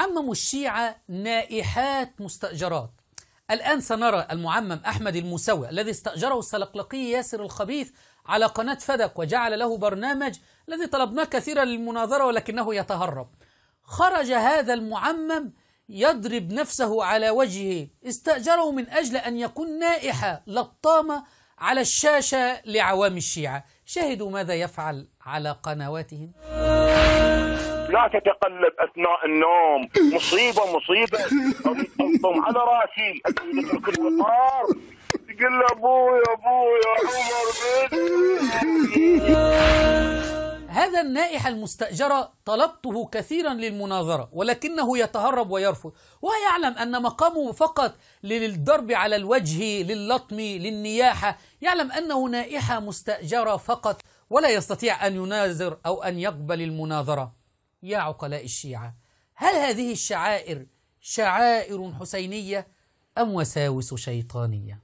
معمم الشيعة نائحات مستأجرات. الآن سنرى المعمم أحمد الموسوي الذي استأجره السلقلقي ياسر الخبيث على قناة فدك وجعل له برنامج الذي طلبناه كثيرا للمناظرة ولكنه يتهرب. خرج هذا المعمم يضرب نفسه على وجهه، استأجره من أجل أن يكون نائحة لطامة على الشاشة لعوام الشيعة. شاهدوا ماذا يفعل على قنواتهم. لا تتقلب أثناء النوم، مصيبة مصيبة، أنطم على راسي، أترك الوقار، تقول له أبويا عمر بن. هذا النائحة المستأجرة طلبته كثيرا للمناظرة ولكنه يتهرب ويرفض، ويعلم أن مقامه فقط للضرب على الوجه، لللطم، للنياحة. يعلم أنه نائحة مستأجرة فقط ولا يستطيع أن يناظر أو أن يقبل المناظرة. يا عقلاء الشيعة، هل هذه الشعائر شعائر حسينية أم وساوس شيطانية؟